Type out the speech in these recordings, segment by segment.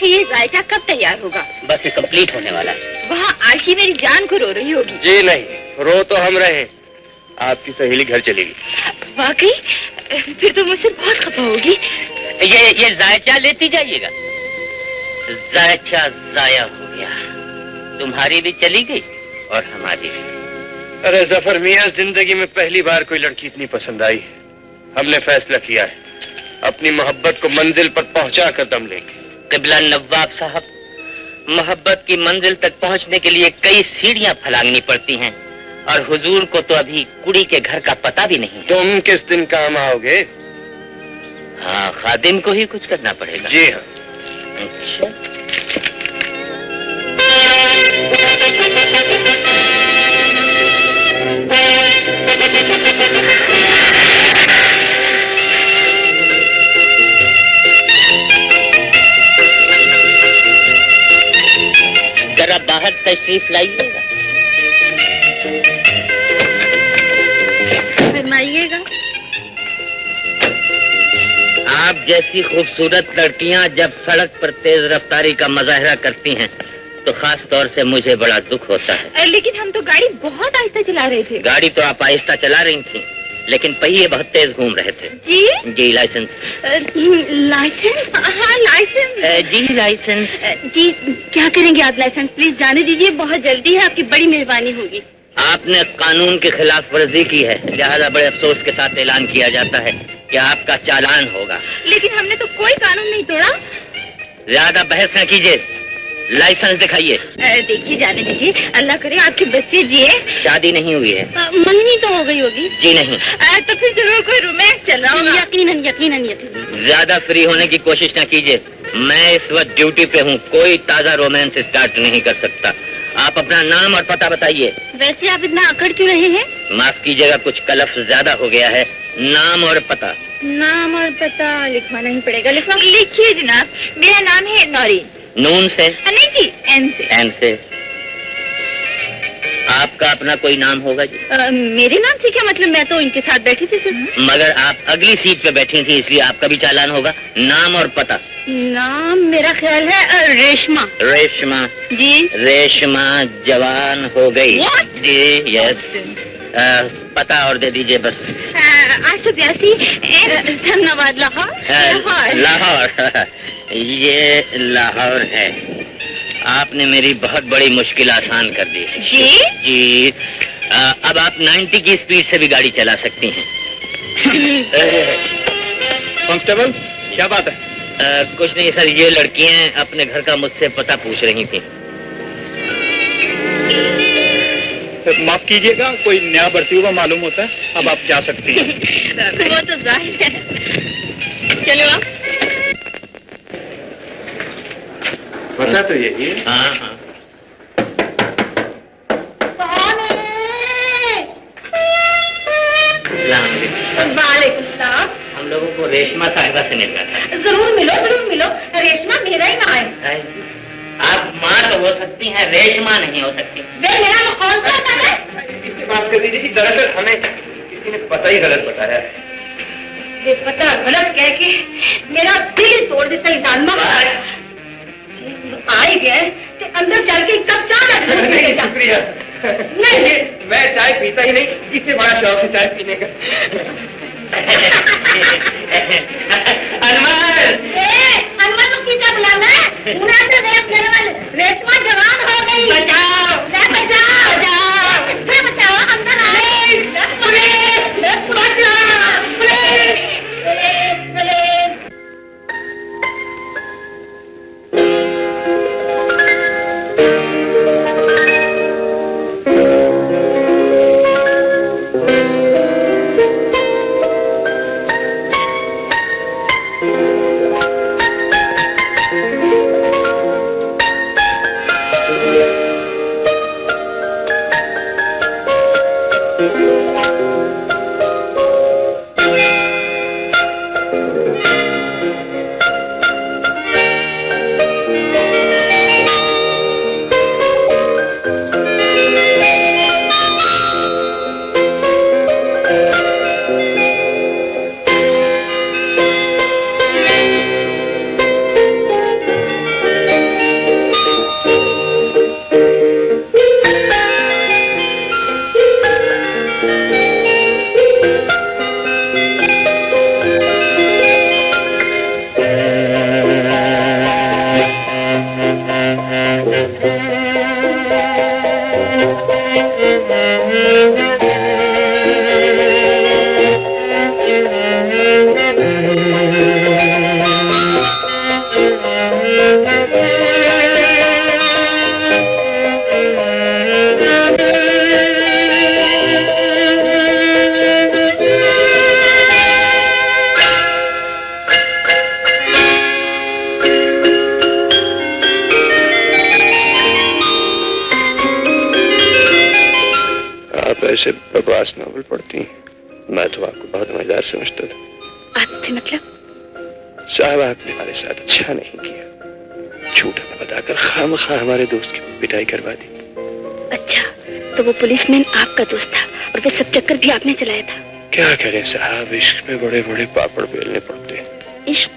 आखिर ये जायका कब तैयार होगा? बस ये कंप्लीट होने वाला है। वहाँ आशी मेरी जान को रो रही होगी। जी नहीं, रो तो हम रहे, आपकी सहेली घर चलेगी। वाकई? फिर तो मुझसे बहुत खफा होगी। ये जायचा लेती जाइएगा। जायचा जाया हो गया, तुम्हारी भी चली गई और हमारी भी। अरे जफर मियाँ, जिंदगी में पहली बार कोई लड़की इतनी पसंद आई। हमने फैसला किया है अपनी मोहब्बत को मंजिल पर पहुंचा कर दम लेंगे। क़िबला नवाब साहब, मोहब्बत की मंजिल तक पहुंचने के लिए कई सीढ़ियां फलांगनी पड़ती हैं और हुजूर को तो अभी कुड़ी के घर का पता भी नहीं है। तुम किस दिन काम आओगे? हाँ, खादिम को ही कुछ करना पड़ेगा। जी हाँ। अच्छा, जरा बाहर तशरीफ लाइएगा। फरमाइएगा। आप जैसी खूबसूरत लड़कियां जब सड़क पर तेज रफ्तारी का मुजाहरा करती हैं तो खास तौर से मुझे बड़ा दुख होता है। लेकिन हम तो गाड़ी बहुत आहिस्ता चला रहे थे। गाड़ी तो आप आहिस्ता चला रही थी, लेकिन पहिए बहुत तेज घूम रहे थे। जी? जी, लाइसेंस। लाइसेंस? हाँ, लाइसेंस। जी, लाइसेंस। जी, क्या करेंगे आप? लाइसेंस प्लीज जाने दीजिए, बहुत जल्दी है, आपकी बड़ी मेहरबानी होगी। आपने कानून की खिलाफ वर्जी की है, लिहाजा बड़े अफसोस के साथ ऐलान किया जाता है कि आपका चालान होगा। लेकिन हमने तो कोई कानून नहीं तोड़ा। ज्यादा बहस न कीजिए, लाइसेंस दिखाइए। देखिए, जाने दीजिए, अल्लाह करे आपके बच्चे जिए। शादी नहीं हुई है? मंगनी तो हो गई होगी। जी नहीं। तो फिर जरूर कोई रोमांस चल रहा होगा। यकीनन यकीनन यकीनन। ज्यादा फ्री होने की कोशिश न कीजिए, मैं इस वक्त ड्यूटी पे हूँ, कोई ताजा रोमांस स्टार्ट नहीं कर सकता। आप अपना नाम और पता बताइए। वैसे आप इतना अकड़ क्यों रहे हैं? माफ कीजिएगा, कुछ कलफ ज्यादा हो गया है। नाम और पता? नाम और पता लिखवाना ही पड़ेगा। लिखिए जनाब, मेरा नाम है नौरीन। नून से? नहीं जी, एन से। एन से। आपका अपना कोई नाम होगा जी? मेरे नाम से क्या मतलब? मैं तो इनके साथ बैठी थी सिर्फ। मगर आप अगली सीट पे बैठी थी, इसलिए आपका भी चालान होगा। नाम और पता? नाम मेरा ख्याल है रेशमा। रेशमा? जी। रेशमा जवान हो गई। जी, यस। पता और दे दीजिए बस। 882 धन्यवाद, लाहौर। लाहौर। ये लाहौर है। आपने मेरी बहुत बड़ी मुश्किल आसान कर दी है। जी? जी। अब आप 90 की स्पीड से भी गाड़ी चला सकती हैं। कांस्टेबल, क्या बात है? कुछ नहीं सर, ये लड़कियां अपने घर का मुझसे पता पूछ रही थी। माफ कीजिएगा, कोई नया भर्ती हुआ मालूम होता है। अब आप जा सकती हैं। वो तो जाहिर है। चलो आप। पता तो यही है। हाँ हाँ। वालेकुम सलाम। हम लोगों को रेशमा साहिबा से मिलना था। जरूर मिलो, जरूर मिलो। रेशमा मेरा ही नाम है। आप माँ तो हो सकती हैं, रेशमा नहीं हो सकती। मेरा कौन सा नाम है? इससे बात कर दीजिए कि दरअसल हमें किसी ने पता ही गलत बताया है। ये पता गलत कह के मेरा दिल तोड़ देता इंसान। आए गए तो अंदर चल के कब चाय नहीं, शुक्रिया। नहीं, मैं चाय पीता ही नहीं, इससे बड़ा शौक है चाय पीने का। हनुमान को क्या बुलाना है? उन्हें तो मेरा प्यारे वाले रेशमा जवान हो गई। बचाओ, बचाओ, बचाओ, बचाओ, अंदर आए। बचाओ, ऐसे बकवास नॉवल पढ़ती हैं। मैं तो आपको बहुत मजेदार समझता था। आपसे मतलब? साहब आपने हमारे साथ अच्छा नहीं किया, झूठा बताकर खामखा हमारे दोस्त की पिटाई करवा दी। अच्छा, तो वो पुलिसमैन आपका दोस्त था और वे सब चक्कर भी आपने चलाया था? क्या करें साहब, इश्क में बड़े बड़े पापड़ बेलने पड़ते हैं। इश्क?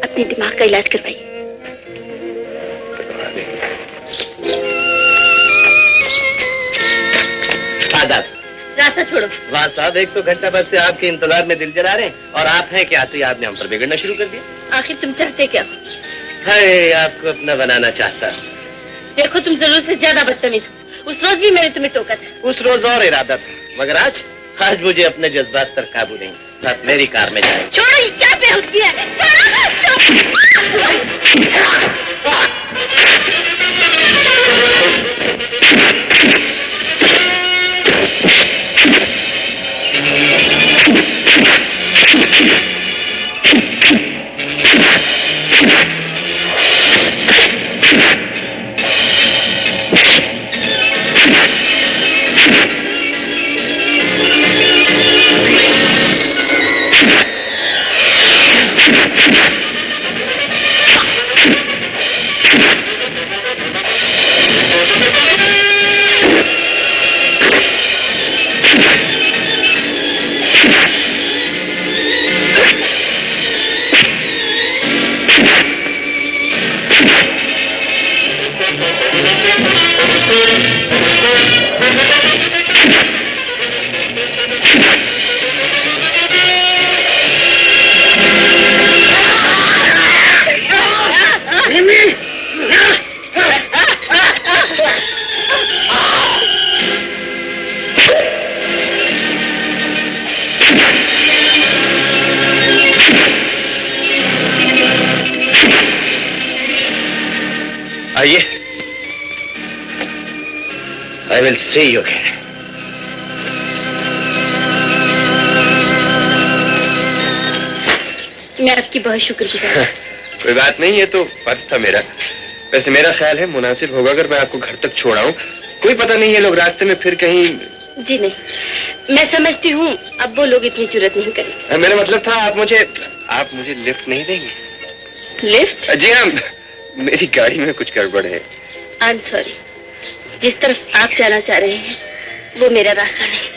अपने दिमाग का इलाज करवाइए। रास्ता छोड़ो। वाह साहब, एक तो घंटा बस से आपके इंतजार में दिल जला रहे हैं और आप हैं क्या, तो आपने हम पर बिगड़ना शुरू कर दिया। आखिर तुम चाहते क्या? है आपको अपना बनाना चाहता हूँ। देखो तुम जरूरत से ज्यादा बदतमीज हो। उस रोज भी मैंने तुम्हें टोका था। उस रोज और इरादा था, मगर आज मुझे अपने जज्बात पर काबू नहीं। साथ मेरी कार में जाएं। छोड़ो, ये क्या बेहोशी है? आइए। I will see you again. मैं आपकी बहुत शुक्रगुजार हूँ। कोई बात नहीं, ये तो फर्ज था मेरा। वैसे मेरा ख्याल है मुनासिब होगा अगर मैं आपको घर तक छोड़ाऊं। कोई पता नहीं, ये लोग रास्ते में फिर कहीं। जी नहीं, मैं समझती हूँ अब वो लोग इतनी जरूरत नहीं करेंगे। मेरा मतलब था आप मुझे लिफ्ट नहीं देंगे? लिफ्ट? जी हाँ, मेरी गाड़ी में कुछ गड़बड़ है। आई एम सॉरी, जिस तरफ आप जाना चाह रहे हैं वो मेरा रास्ता नहीं।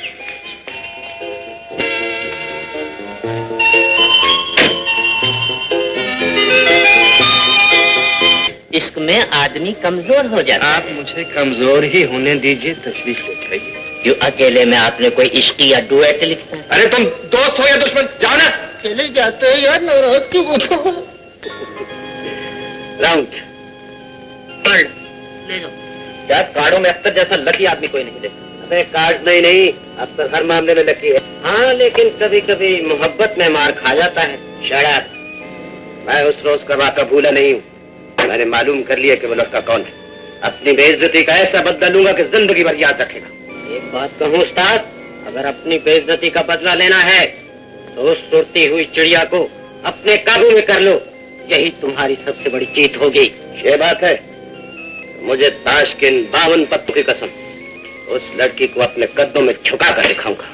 इश्क में आदमी कमजोर हो जाता है। आप मुझे कमजोर ही होने दीजिए, तशरीफ ले जाइए। क्यों अकेले में आपने कोई इश्क या डुएट लिखा? अरे तुम दोस्त हो या दुश्मन, जाओ ना। चले जाते हैं यार, नाराज क्यों होते हो? राउंड ले लो। क्या कार्डों में अख्तर जैसा लकी आदमी कोई नहीं देखा? अबे कार्ड नहीं, अख्तर हर मामले में लकी है। हाँ, लेकिन कभी कभी मोहब्बत में मार खा जाता है। शराब। मैं उस रोज का वाक़ा भूला नहीं हूँ। मैंने मालूम कर लिया कि वो लड़का कौन है। अपनी बेइज्जती का ऐसा बदला लूंगा कि जिंदगी भर याद रखेगा। एक बात कहूँ उस्ताद, अगर अपनी बेइज्जती का बदला लेना है तो उस सुरती हुई चिड़िया को अपने काबू में कर लो। यही तुम्हारी सबसे बड़ी जीत होगी। ये बात है, मुझे ताश के 52 पत्तों की कसम, उस लड़की को अपने कदमों में झुका कर दिखाऊंगा।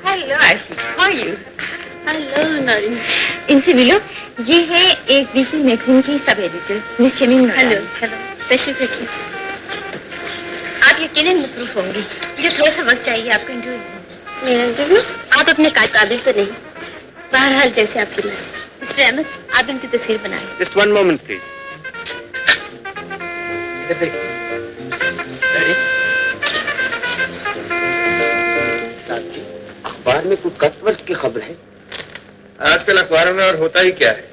हेलो नारिन, इनसे मिलो। ये है एक वीकली मैगजीन की sub editor miss Shamim. Hello hello, तशरीफ रखिए। आप यकीनन मसरूफ होंगी, मुझे थोड़ा सा वक्त चाहिए आपका इंटरव्यू। मेरा इंटरव्यू? आप अपने काबिल तो नहीं। बहरहाल जैसे आपकी मर्जी। मिस्टर अहमद, आप इनकी तस्वीर बनाएं। Just one moment, please. साहब जी, अखबार में कोई कत्ल की खबर है? आजकल अखबारों में और होता ही क्या है,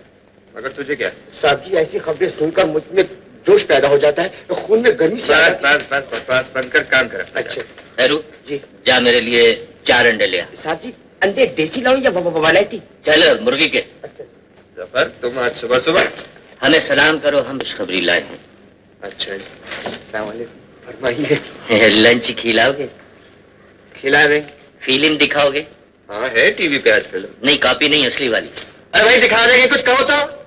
मगर तुझे क्या? साहब जी ऐसी खबरें सुनकर मुझ में जोश पैदा हो जाता है, तो खून में गर्मी से बस बनकर काम कर। अच्छा हैरू जी, जा मेरे लिए 4 अंडे ले आ। साहब जी अंडे देसी लाऊं या वलायती? चल मुर्गी के। अच्छा जफर तुम आज सुबह सुबह हमें सलाम करो, हम खुशखबरी लाए हैं। अच्छा जी, अस्सलाम वालेकुम। फरमाइए। लंच खिलाओगे? खिला दें। फिल्म दिखाओगे? हाँ है टीवी पे आजकल। नहीं, कॉपी नहीं, असली वाली। अरे भाई दिखा देंगे, कुछ कहो तो।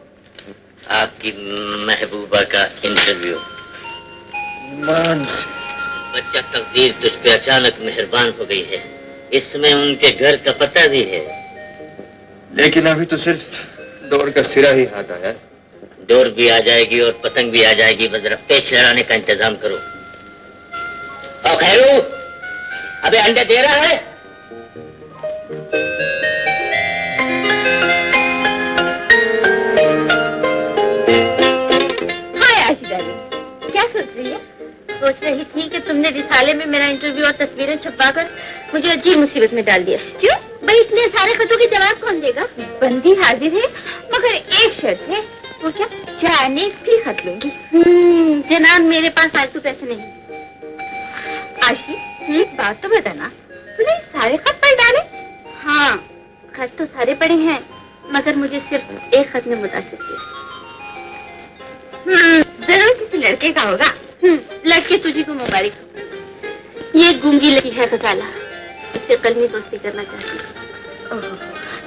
आपकी महबूबा का इंटरव्यू। मान से बच्चा तकदीर तुझ पे अचानक मेहरबान हो गई है, इसमें उनके घर का पता भी है। लेकिन अभी तो सिर्फ डोर का सिरा ही हाथ आया। डोर भी आ जाएगी और पतंग भी आ जाएगी, बस जरा पेच लड़ाने का इंतजाम करो। और खैरू, अबे अंडे दे रहा है? हाय आशी डार्लिंग, क्या सोच रही है? सोच रही थी कि तुमने रिसाले में मेरा इंटरव्यू और तस्वीरें छपवाकर मुझे अजीब मुसीबत में डाल दिया। क्यों भाई, इतने सारे खतों के जवाब कौन देगा? बंदी हाजिर है, मगर एक शर्त है। वो क्या? चाइनीज भी खत लूंगी। जनाब मेरे पास फालतू पैसे नहीं। आशी एक बात तो बताना, तूने सारे खत पढ़ डाले? हाँ, खत तो सारे पढ़े हैं, मगर मुझे सिर्फ एक खत में मुतासिर किया। जरूर किसी लड़के का होगा। लड़के तुझे को मुबारक। ये गूंगी लड़की है गजाला, इससे कलमी दोस्ती करना चाहती हूँ।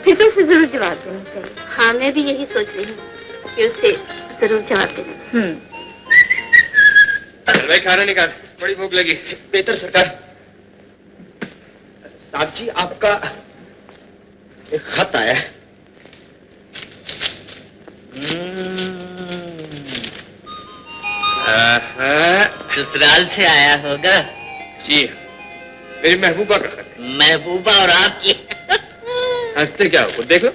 फिर तो उसे जरूर जवाब देना चाहिए। हाँ, मैं भी यही सोच रही हूँ कि उसे जरूर जवाब देना चाहिए। भाई खाना निकाल, बड़ी भूख लगी। बेहतर सरकार। साहब जी आपका एक खत आया है। ससुराल से आया होगा? जी मेरी महबूबा का खत है। महबूबा और आपकी? हंसते क्या हो, खुद देख लो।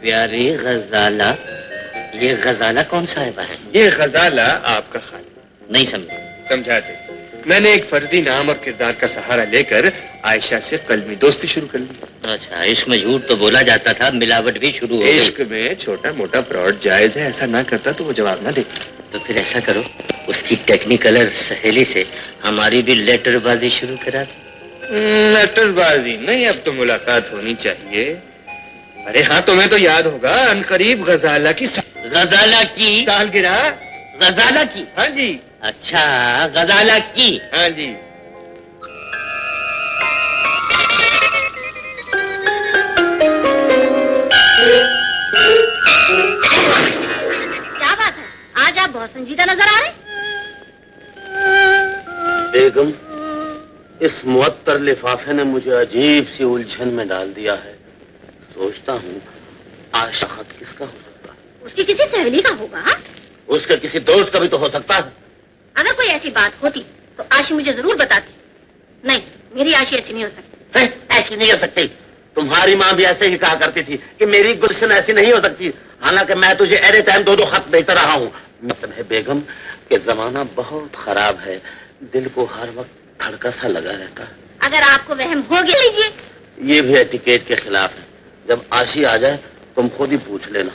प्यारी गजाला, ये गजाला कौन साहिबा है? ये गजाला आपका खाली। नहीं समझा। समझाते, मैंने एक फर्जी नाम और किरदार का सहारा लेकर आयशा से कलमी दोस्ती शुरू कर ली। अच्छा, इश्क में झूठ तो बोला जाता था, मिलावट भी शुरू हो गई। इश्क में छोटा मोटा फ्रॉड जायज है, ऐसा ना करता तो वो जवाब ना देता। तो फिर ऐसा करो, उसकी टेक्निकलर सहेली से हमारी भी लेटरबाजी शुरू करा दो। लेटरबाजी नहीं, अब तो मुलाकात होनी चाहिए। अरे हाँ, तुम्हें तो याद होगा अनकरीब गजाला की सालगिरह। गजाला की? हाँ जी। अच्छा, गजाला की। हाँ जी। क्या बात है, आज आप बहुत संजीदा नजर आ रहे हैं। बेगम, इस मुअत्तर लिफाफे ने मुझे अजीब सी उलझन में डाल दिया है। सोचता हूँ आशा खत किसका हो सकता है? उसकी किसी सहेली का होगा। उसके किसी दोस्त का भी तो हो सकता है। अगर कोई ऐसी बात होती तो आशी मुझे जरूर बताती। नहीं, मेरी आशी ऐसी नहीं हो सकती। ऐसी नहीं हो सकती? तुम्हारी माँ भी ऐसे ही कहा करती थी कि मेरी गुलशन ऐसी नहीं हो सकती। हालांकि मैं तुझे एरे टाइम 2-2 खत भेजता रहा हूँ। मतलब है बेगम कि जमाना बहुत खराब है, दिल को हर वक्त धड़का सा लगा रहता है। अगर आपको वहम हो गया लीजिए। ये भी एटिकेट के खिलाफ है। जब आशी आ जाए तुम खुद ही पूछ लेना।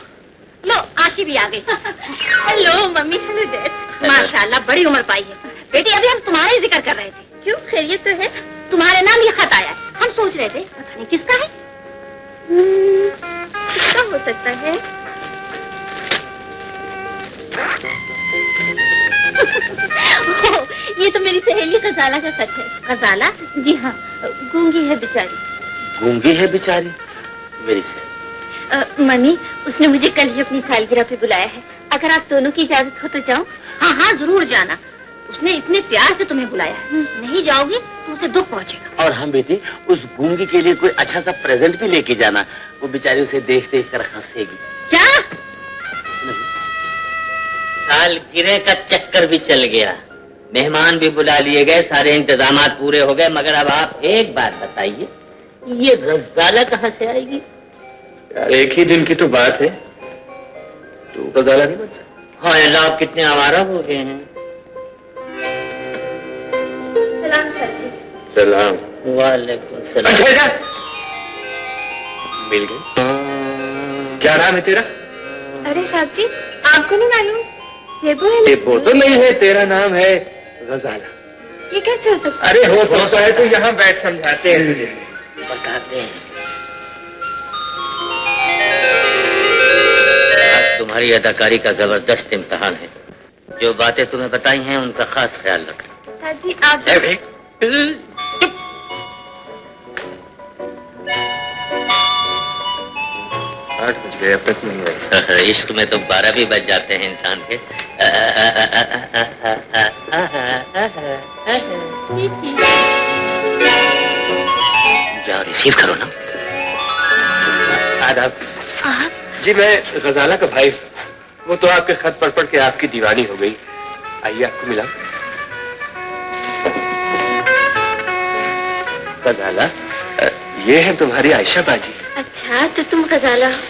लो, आशी भी आ गई। Hello mummy. Hello dad. माशाल्लाह बड़ी उम्र पाई है। बेटी अभी हम तुम्हारा ही जिक्र कर रहे थे। क्यों, खैरियत तो है? तुम्हारे नाम ये खत आया है। हम सोच रहे थे पता नहीं किसका है। किसका हो सकता है? ये तो मेरी सहेली गजाला का खत है। गजाला? जी हाँ, गूंगी है बेचारी। गूंगी है बेचारी? मेरी से मम्मी, उसने मुझे कल ही अपनी सालगिरह पे बुलाया है। अगर आप दोनों की इजाजत हो तो जाऊं? हाँ हाँ, जरूर जाना। उसने इतने प्यार से तुम्हें बुलाया है। नहीं जाओगी तो उसे दुख पहुंचेगा। और हम बेटी उस गूंगी के लिए कोई अच्छा सा प्रेजेंट भी लेके जाना। वो बेचारी उसे देख देख कर हंसेगी। क्या? सालगिरह का चक्कर भी चल गया, मेहमान भी बुला लिए गए, सारे इंतजामात पूरे हो गए, मगर अब आप एक बात बताइए, ये गजाला कहाँ से आएगी? यार एक ही दिन की तो बात है, तो गजाला नहीं बन सकता। हाँ अल्लाह, आप कितने आवारा हो गए हैं। सलाम सर। सलाम। वालेकुम सलाम। मिल गई। क्या नाम है तेरा? अरे साहब जी, आपको नहीं मालूम? ये वो तो नहीं है, तेरा नाम है गजाला। ये कैसे हो सकता? अरे हो सकता है तो यहाँ बैठ, समझाते हैं तुझे, बताते हैं। आज तुम्हारी अदाकारी का जबरदस्त इम्तिहान है। जो बातें तुम्हें बताई हैं उनका खास ख्याल रखना। साहब जी आप 8 बज गए, अब तक नहीं आई। इश्क में तो 12 भी बज जाते हैं इंसान के। जाओ रिसीव करो ना। आदाब आप? जी, मैं गजाला का भाई। वो तो आपके खत पढ़ पढ़ के आपकी दीवानी हो गई। आइए आपको मिला। गजाला, ये है तुम्हारी आयशा बाजी। अच्छा, तो तुम गजाला हो।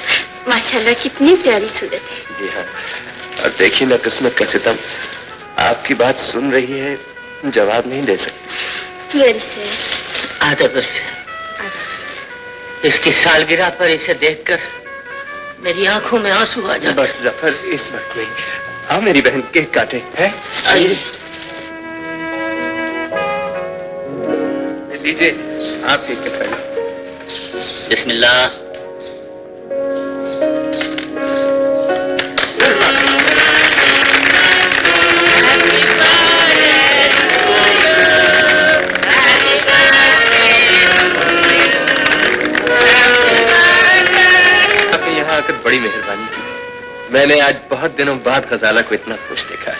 माशाल्लाह कितनी प्यारी सूरत है। जी हाँ, और देखिए ना किस्मत का सितम, आपकी बात सुन रही है, जवाब नहीं दे सकती। Very sad. आदब से इसकी सालगिरह पर इसे देखकर मेरी आंखों में आंसू आ जाते। बस जफर, इस वक्त नहीं। हाँ मेरी बहन, केक काटे हैं। आइए लीजिए, आप केक कटाइए। बिस्मिल्लाह। आपने यहाँ आकर बड़ी मेहरबानी की। मैंने आज बहुत दिनों बाद गजाला को इतना खुश देखा है।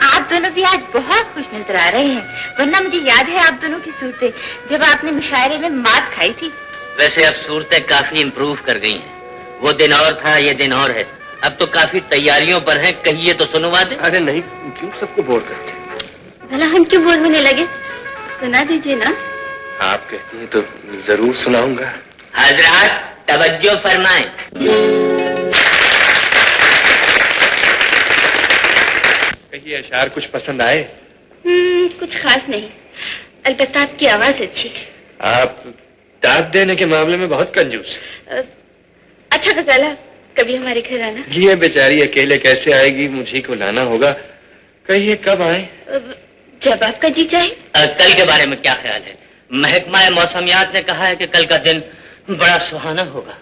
आप दोनों भी आज बहुत खुश नजर आ रहे हैं, वरना मुझे याद है आप दोनों की सूरतें जब आपने मुशायरे में मात खाई थी। वैसे अब सूरतें काफी इम्प्रूव कर गई हैं। वो दिन और था, ये दिन और है। अब तो काफी तैयारियों पर हैं। कहिए तो सुनवा दे। अरे नहीं, क्यों सबको बोर करते? भला हम क्यों बोर होने लगे? सुना दीजिए ना। आप कहती हैं तो जरूर सुनाऊंगा। हजरात तवज्जो फरमाएं। कहिए, अशार कुछ पसंद आए? कुछ खास नहीं, अलबत्ता आपकी आवाज अच्छी है। आप दाद देने के मामले में बहुत कंजूस। अच्छा गजाला, कभी हमारे घर आना। ये बेचारी अकेले कैसे आएगी, मुझे को लाना होगा। कहिए कब आए? जब आपका जी चाहे। कल के बारे में क्या ख्याल है? महकमा मौसमियात ने कहा है कि कल का दिन बड़ा सुहाना होगा।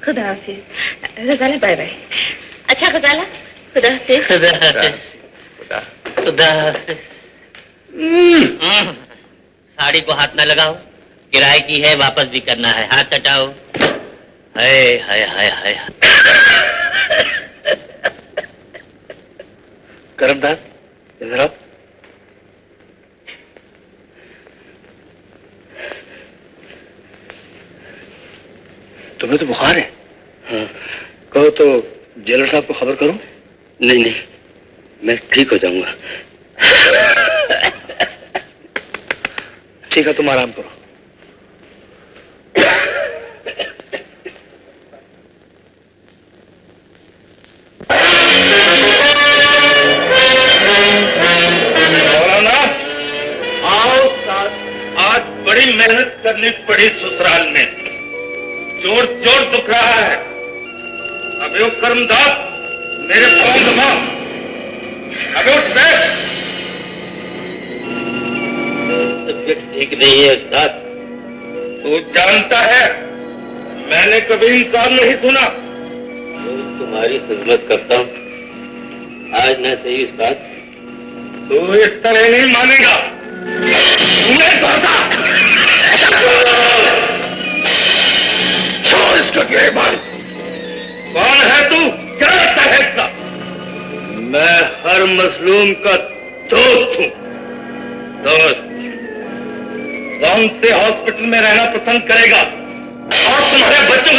खुदा हाफिज। गजाला बाय बाय। अच्छा गजाला, खुदा हाफिज। खुदा हाफिज। खुदा। खुदा हाफिज। साड़ी को हाथ न लगाओ, किराए की है, वापस भी करना है। हाथ हटाओ। हाय हाय हाय हाय। करमदार, इधर आओ। तुम्हें तो बुखार है। हाँ, कहो तो जेलर साहब को खबर करूं? नहीं नहीं, मैं ठीक हो जाऊंगा। ठीक है, तुम आराम करो। मौलाना, आओ साथ। आज बड़ी मेहनत करनी पड़ी ससुराल में, जोर जोर दुख रहा है। अबे वो कर्मदास, मेरे पांव दबा। अबे उठ बैठ। तबीयत ठीक नहीं है उस्ताद। तू जानता है, मैंने कभी इनकार नहीं सुना। तुम्हारी खिदमत करता हूँ, आज न सही उस्ताद। तू इस तरह नहीं मानेगा। मैं कहता छोड़ इसका गिरबान। कौन है तू? क्या लगता है इसका? मैं हर मजलूम का दोस्त हूँ। दोस्त कौन से हॉस्पिटल में रहना पसंद करेगा और तुम्हारे बच्चों